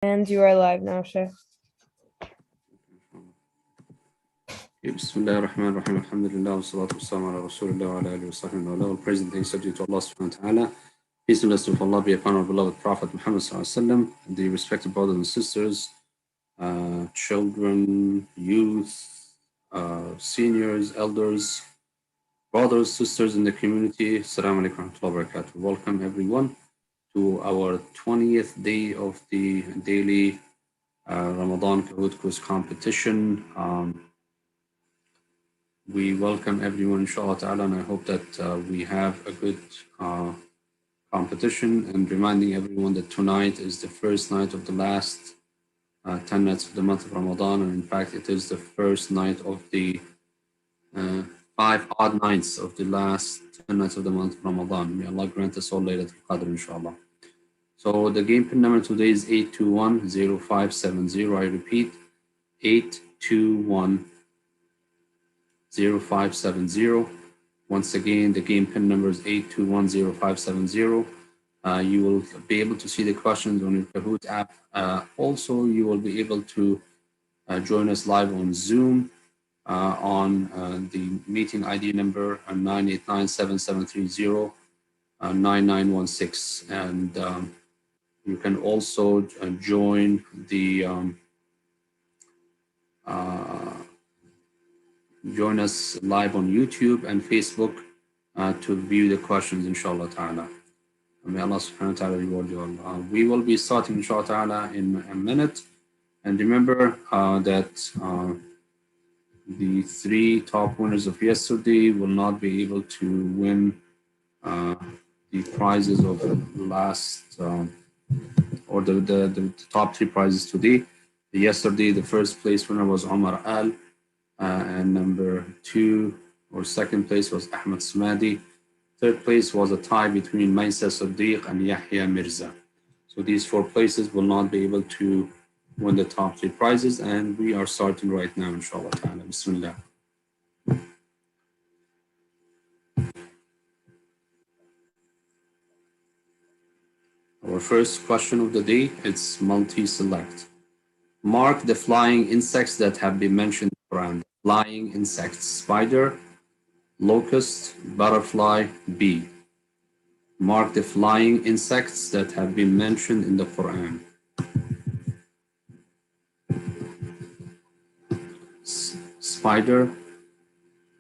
And you are live now, Sheikh. بسم الله الرحمن الرحيم الحمد لله والصلاة والسلام على رسول الله وعلى آله وصحبه وعلى all praise and thanks are due to Allah subhanahu wa ta'ala. Peace and blessings of Allah be upon our beloved Prophet Muhammad sallallahu alaihi wasallam, the respected brothers and sisters, children, youth, seniors, elders, brothers, sisters in the community. Assalamu alaikum wa rahmatullahi wa barakatuh. Welcome everyone to our 20th day of the daily Ramadan Kahoot quiz competition. We welcome everyone, inshallah ta'ala, and I hope that we have a good competition, and reminding everyone that tonight is the first night of the last 10 nights of the month of Ramadan, and in fact it is the first night of the 5 odd nights of the last 10 nights of the month of Ramadan. May Allah grant us all Laylatul Qadr, inshallah. So the game pin number today is 821-0570. I repeat, 821-0570. Once again, the game pin number is 821-0570. You will be able to see the questions on your Kahoot app. Also, you will be able to join us live on Zoom on the meeting ID number 989-7730-9916. And you can also join the join us live on YouTube and Facebook to view the questions, inshallah ta'ala. May Allah subhanahu wa ta'ala reward you all. We will be starting, inshallah ta'ala, in a minute. And remember that the 3 top winners of yesterday will not be able to win the prizes of the last, or the top 3 prizes today. Yesterday, the first place winner was Omar Al. And number 2 or second place was Ahmed Smadi. Third place was a tie between Maisa Sadiq and Yahya Mirza. So these 4 places will not be able to win the top 3 prizes, and we are starting right now, inshallah ta'ala. Bismillah. Our first question of the day, it's multi-select. Mark the flying insects that have been mentioned in the Quran. Flying insects: spider, locust, butterfly, bee. Mark the flying insects that have been mentioned in the Quran. Spider,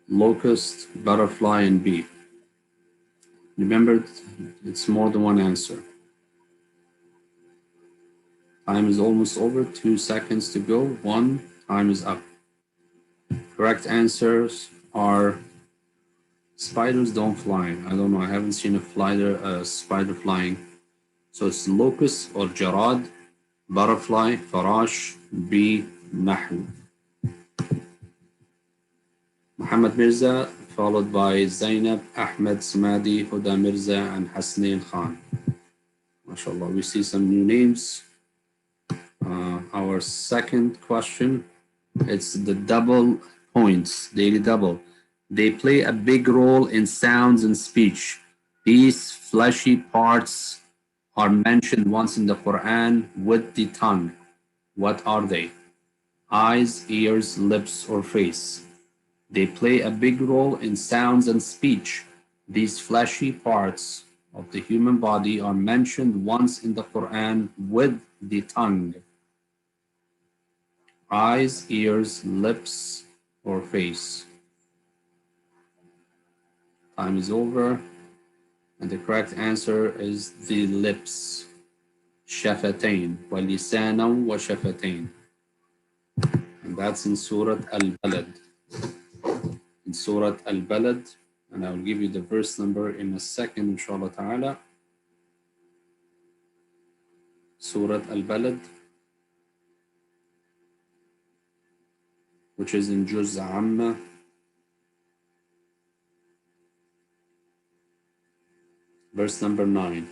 locust, butterfly, and bee. Remember, it's more than one answer. Time is almost over. 2 seconds to go. 1. Time is up. Correct answers are spiders don't fly. I don't know. I haven't seen a spider flying. So it's locust or jarad, butterfly, farash, bee, nahl. Muhammad Mirza, followed by Zainab, Ahmed Smadi, Huda Mirza, and Hasnain Khan. MashaAllah, we see some new names. Our second question, it's the double points, daily double. They play a big role in sounds and speech. These fleshy parts are mentioned once in the Quran with the tongue. What are they? Eyes, ears, lips, or face? They play a big role in sounds and speech. These fleshy parts of the human body are mentioned once in the Quran with the tongue. Eyes, ears, lips, or face? Time is over. And the correct answer is the lips. Shafatain. وَلِسَانًا وَشَفَتَيْن. And that's in Surah Al-Balad. In Surah Al-Balad. And I'll give you the verse number in a second, inshallah ta'ala. Surah Al-Balad, which is in Juz Amma. Verse number 9.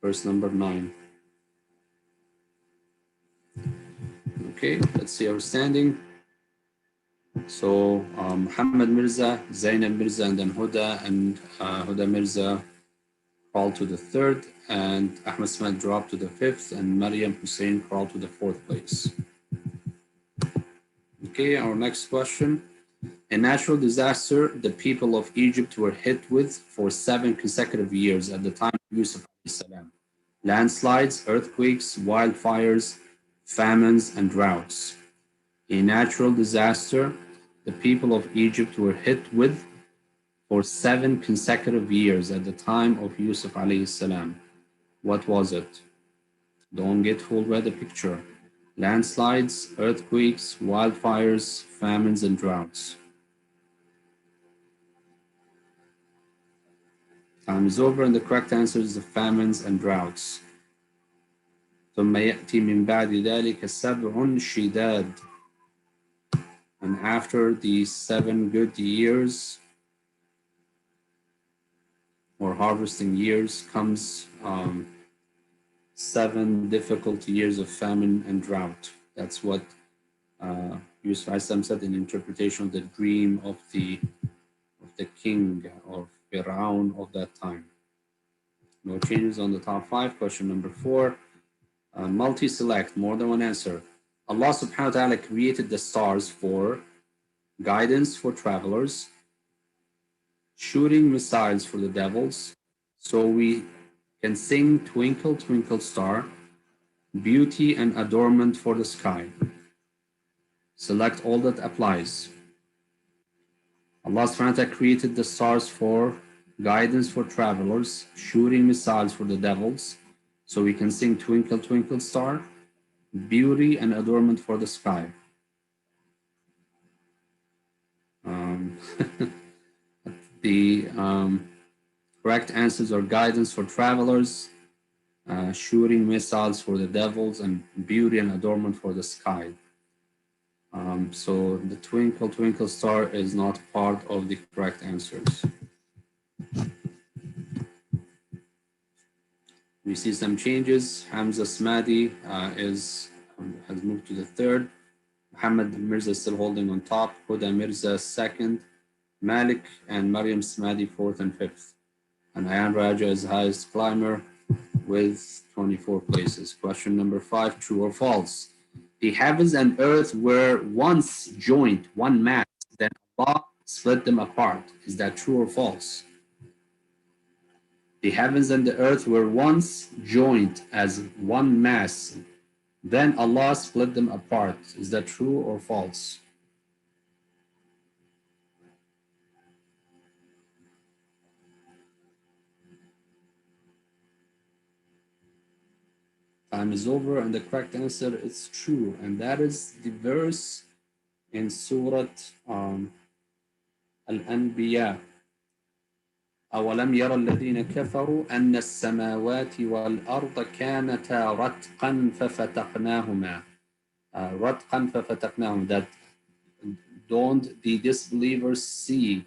Verse number 9. Okay, let's see our standing. So Muhammad Mirza, Zainab Mirza, and then Huda Mirza crawled to the third, and Ahmed Smith dropped to the fifth, and Maryam Hussein crawled to the fourth place. Okay, our next question. A natural disaster the people of Egypt were hit with for 7 consecutive years at the time of Yusuf salam. Landslides, earthquakes, wildfires, famines, and droughts. A natural disaster the people of Egypt were hit with for 7 consecutive years at the time of Yusuf salam. What was it? Don't get fooled by the picture. Landslides, earthquakes, wildfires, famines, and droughts. Time is over, and the correct answer is the famines and droughts. ثم يأتي من بعد ذلك 7 شداد. And after these 7 good years or harvesting years comes 7 difficult years of famine and drought. That's what Yusuf said in interpretation of the dream of the king of Firaun of that time. No changes on the top 5. Question number 4. Multi-select, more than one answer. Allah subhanahu wa ta'ala created the stars for guidance for travelers, shooting missiles for the devils, so we can sing Twinkle, Twinkle Star, beauty and adornment for the sky. Select all that applies. Allah subhanahu wa ta'ala created the stars for guidance for travelers, shooting missiles for the devils, so we can sing Twinkle, Twinkle Star, beauty and adornment for the sky. The correct answers are guidance for travelers, shooting missiles for the devils, and beauty and adornment for the sky. So the Twinkle, Twinkle Star is not part of the correct answers. We see some changes. Hamza Smadi has moved to the third. Muhammad Mirza is still holding on top. Huda Mirza second. Malik and Maryam Smadi fourth and fifth. And Ayan Raja is highest climber with 24 places. Question number 5, true or false? The heavens and earth were once joined, one mass, then Allah split them apart. Is that true or false? The heavens and the earth were once joined as one mass, then Allah split them apart. Is that true or false? Time is over, and the correct answer is true, and that is the verse in Surah Al-Anbiya. أولم يرى الذين كفروا أن السماوات والأرض كانتا رتقا ففتقناهما. رتقا ففتقناهما. That don't the disbelievers see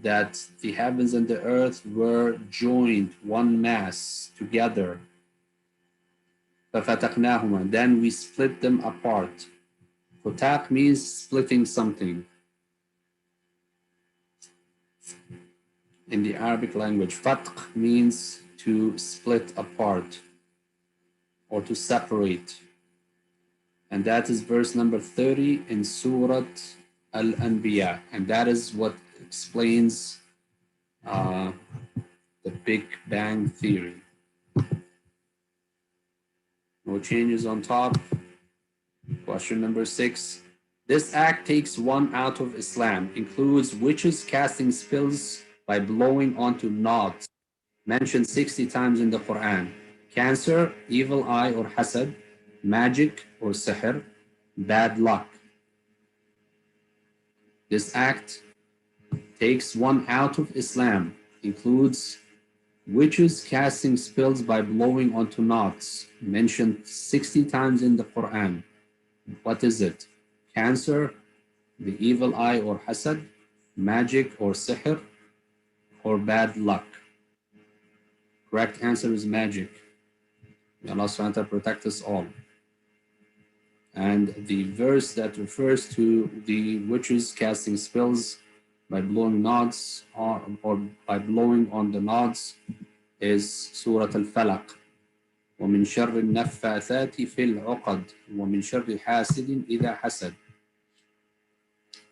that the heavens and the earth were joined, one mass, together. ففتقناهما. Then we split them apart. Fataq means splitting something. In the Arabic language, fatq means to split apart or to separate. And that is verse number 30 in Surah Al-Anbiya. And that is what explains the Big Bang Theory. No changes on top. Question number 6. This act takes one out of Islam, includes witches casting spells by blowing onto knots, mentioned 60 times in the Quran. Cancer, evil eye or hasad, magic or sihr, bad luck. This act takes one out of Islam, includes witches casting spells by blowing onto knots, mentioned 60 times in the Quran. What is it? Cancer, the evil eye or hasad, magic or sihr, or bad luck? Correct answer is magic. May Allah subhanahu wa ta'ala protect us all. And the verse that refers to the witches casting spells by blowing nods or by blowing on the nods is Surah Al-Falaq. ومن شر النفاثات في العقد ومن شر حاسد إذا حسد.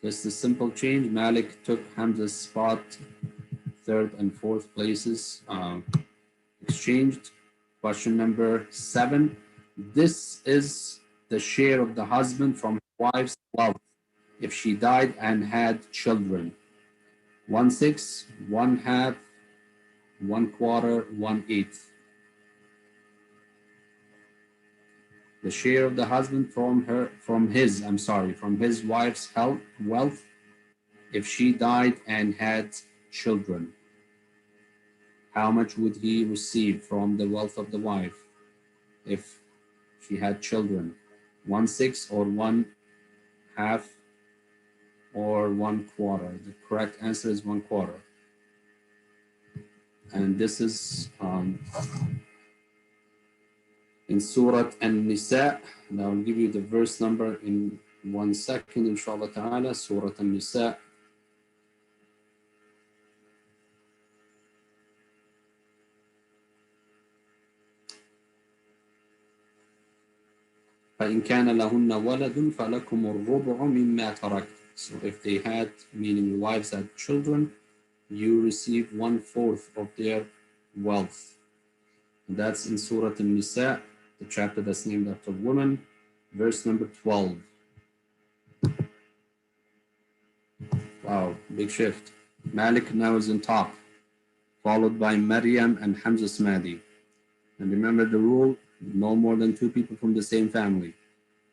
Just a simple change. Malik took Hamza's spot, third and fourth places exchanged. Question number 7. This is the share of the husband from his wife's wealth if she died and had children. 1/6, 1/2, 1/4, 1/8. The share of the husband from his wife's wealth if she died and had children. How much would he receive from the wealth of the wife if she had children? 1/6 or 1/2 or 1/4? The correct answer is 1/4. And this is in Surah An-Nisa. And I'll give you the verse number in 1 second, inshallah ta'ala. Surah An-Nisa. فإن كان لهن ولد فلكم الربع مما تركت. So if they had, meaning wives had children, you receive 1/4 of their wealth. And that's in Surah An-Nisa, the chapter that's named after women, verse number 12. Wow, big shift. Malik now is on top, followed by Maryam and Hamza Smadi. And remember the rule, no more than 2 people from the same family.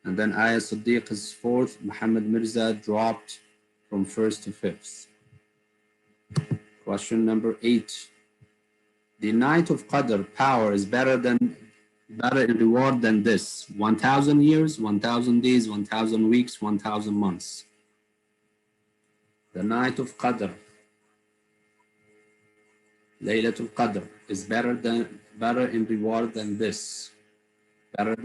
And then Ayah Siddiq is 4th, Muhammad Mirza dropped from 1st to 5th. Question number 8. The night of Qadr power is better in reward than this: 1,000 years, 1,000 days, 1,000 weeks, 1,000 months. The night of Qadr, Laylatul Qadr, is better in reward than this. Better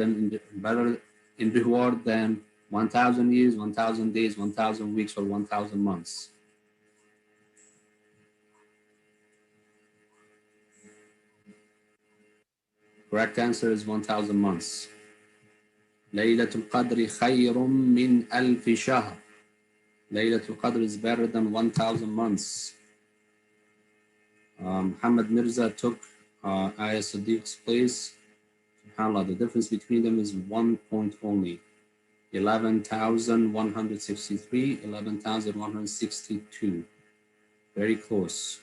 in reward than 1,000 years, 1,000 days, 1,000 weeks, or 1,000 months. Correct answer is 1,000 months. Laylatul Qadr khayrun min alfi shahr. Laylatul Qadr is better than 1,000 months. Muhammad Mirza took Ayah Siddiq's place. SubhanAllah, the difference between them is 1 point only. 11,163, 11,162. Very close.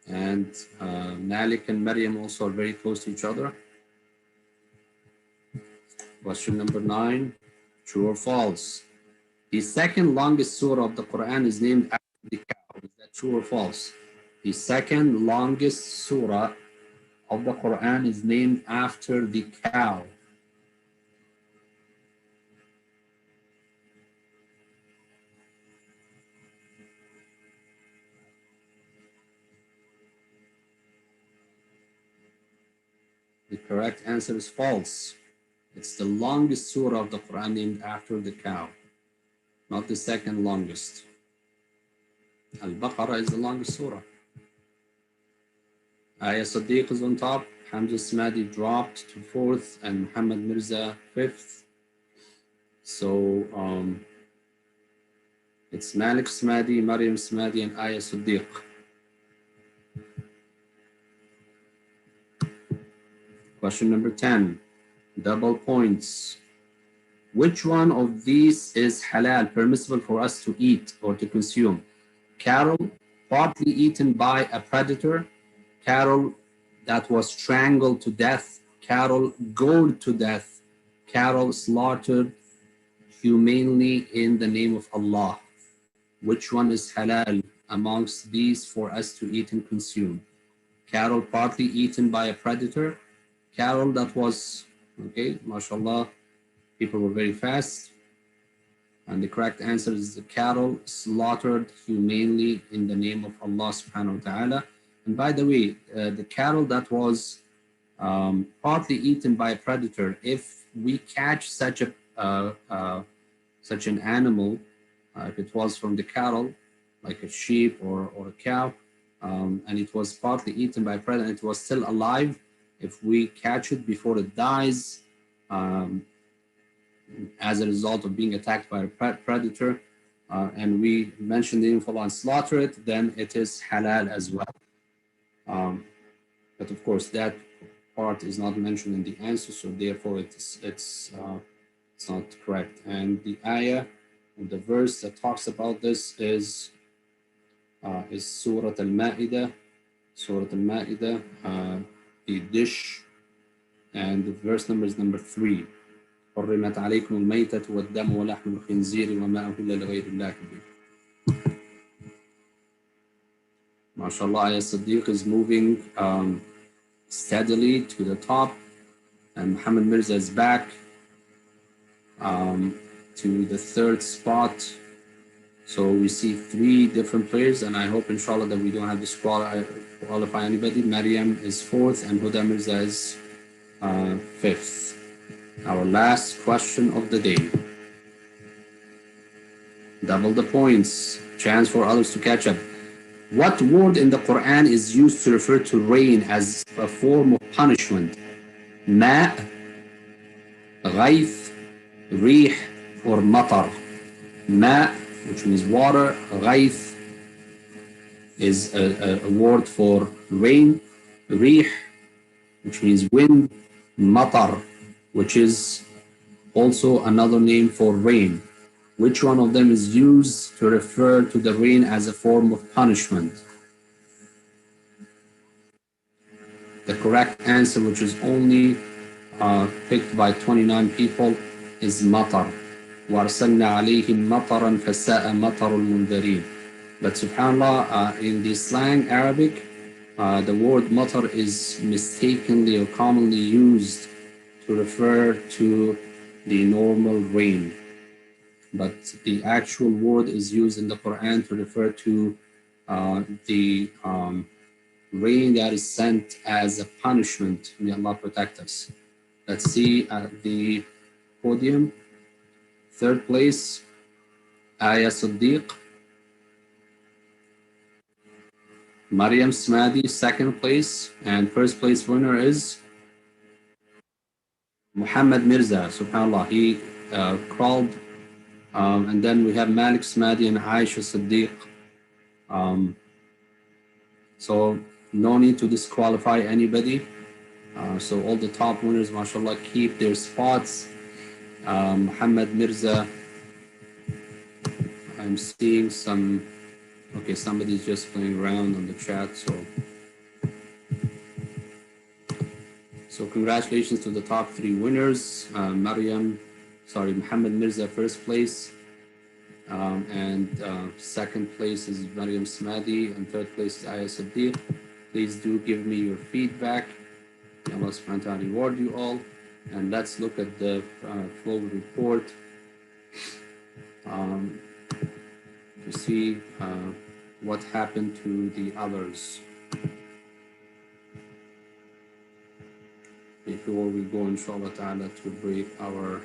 And Malik and Maryam also are very close to each other. Question number 9, true or false? The second longest surah of the Quran is named after the cow. Is that true or false? The second longest surah of the Quran is named after the cow. The correct answer is false. It's the longest surah of the Quran named after the cow, not the second longest. Al-Baqarah is the longest surah. Ayah Siddiq is on top, Hamza Smadi dropped to 4th, and Muhammad Mirza 5th. So it's Malik Smadi, Maryam Smadi, and Ayah Siddiq. Question number 10, double points. Which one of these is halal, permissible for us to eat or to consume? Cattle partly eaten by a predator, cattle that was strangled to death, cattle gored to death, cattle slaughtered humanely in the name of Allah. Which one is halal amongst these for us to eat and consume? Cattle partly eaten by a predator, cattle that was, okay, mashallah, people were very fast. And the correct answer is the cattle slaughtered humanely in the name of Allah subhanahu wa ta'ala. And by the way, the cattle that was partly eaten by a predator, if we catch such an animal, if it was from the cattle, like a sheep or a cow, and it was partly eaten by a predator and it was still alive. If we catch it before it dies, um, as a result of being attacked by a predator, and we mention the info and slaughter it, then it is halal as well. But of course, that part is not mentioned in the answer, so therefore it's not correct. And the ayah, the verse that talks about this is Surah Al-Ma'idah, Surah Al-Ma'idah, the dish, and the verse number is number 3. حرمت عليكم الميتة والدم ولحم الخنزير وما أهل لغير الله به. MashaAllah, Ayah Siddiq is moving steadily to the top, and Muhammad Mirza is back to the 3rd spot. So we see 3 different players, and I hope inshallah that we don't have to qualify anybody. Maryam is 4th and Huda Mirza is 5th. Our last question of the day. Double the points, chance for others to catch up. What word in the Quran is used to refer to rain as a form of punishment? Ma, غيث, ريح, or matar? Ma, which means water. غيث is a word for rain. Rih, which means wind. Matar, which is also another name for rain. Which one of them is used to refer to the rain as a form of punishment? The correct answer, which is only picked by 29 people, is matar. وَأَرْسَلْنَا عَلَيْهِمْ مَطَرًا فَسَاءَ مَطَرُ الْمُنذَرِينَ. But subhanAllah, in the slang Arabic, the word matar is mistakenly or commonly used to refer to the normal rain. But the actual word is used in the Quran to refer to the rain that is sent as a punishment. May Allah protect us. Let's see at the podium. 3rd place, Ayah Siddiq. Maryam Smadi, 2nd place. And 1st place winner is Muhammad Mirza. SubhanAllah, he crawled. And then we have Malik Smadi and Aisha Siddiq. So no need to disqualify anybody. So all the top winners, mashallah, keep their spots. Muhammad Mirza, I'm seeing some, okay, somebody's just playing around on the chat. So congratulations to the top 3 winners. Muhammad Mirza, 1st place. And 2nd place is Maryam Smadi, and 3rd place is Ayah Siddiq. Please do give me your feedback. May Allah subhanahu wa ta'ala reward you all. And let's look at the full report to see what happened to the others. Before we go, inshallah ta'ala, to break our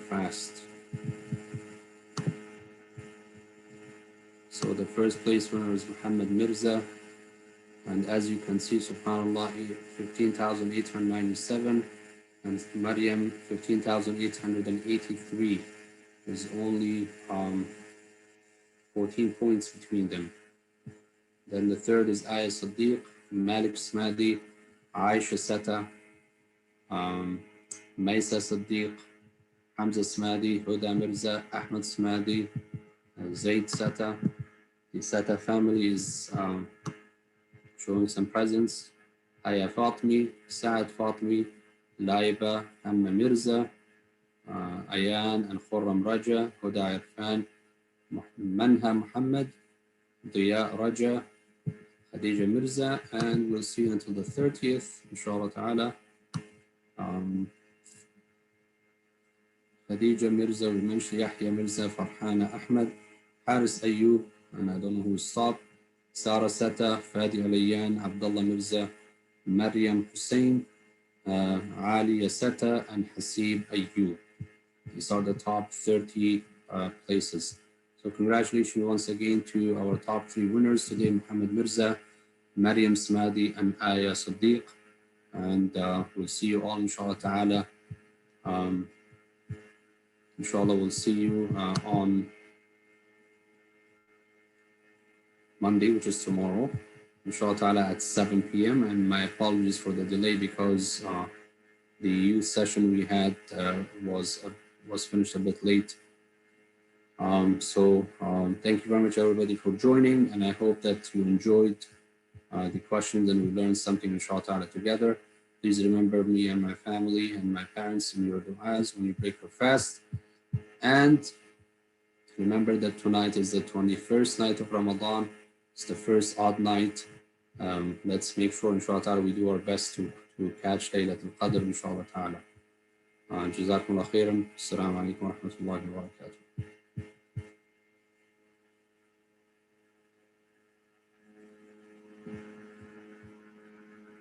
fast. So the 1st place winner is Muhammad Mirza, and as you can see, subhanAllah, 15,897, and Maryam 15,883. There's only 14 points between them. Then the 3rd is Ayah Siddiq, Malik Smadi, Aisha Sata, Maisa Siddiq, Hamza Smadi, Huda Mirza, Ahmad Smadi, Zaid Sata. The Sata family is showing some presence. Aya Fatmi, Saad Fatmi, Laiba, Amma Mirza, Ayan and Khurram Raja, Huda Irfan, Manha Muhammad, Diya Raja, Khadija Mirza, and we'll see you until the 30th, inshallah ta'ala. Khadija Mirza, we mentioned Yahya Mirza, Farhana Ahmed, Haris Ayub, and I don't know who stopped, Sara Sata, Fadi Alayan, Abdullah Mirza, Maryam Hussein, Ali Sata, and Hasib Ayub. These are the top 30 places. So congratulations once again to our top 3 winners today, Muhammad Mirza, Mariam Smadi, and Aya Sadiq. And we'll see you all, inshallah ta'ala. Um, inshallah, we'll see you on Monday, which is tomorrow, inshallah ta'ala, at 7 p.m. And my apologies for the delay because the youth session we had was finished a bit late. Thank you very much, everybody, for joining, and I hope that you enjoyed the questions and we learned something, inshallah ta'ala, together. Please remember me and my family and my parents in your du'as when you break your fast. And remember that tonight is the 21st night of Ramadan. It's the first odd night. Let's make sure, inshallah ta'ala, we do our best to catch Laylatul Qadr, inshallah ta'ala. جزاكم الله خيرا. السلام عليكم ورحمة الله وبركاته.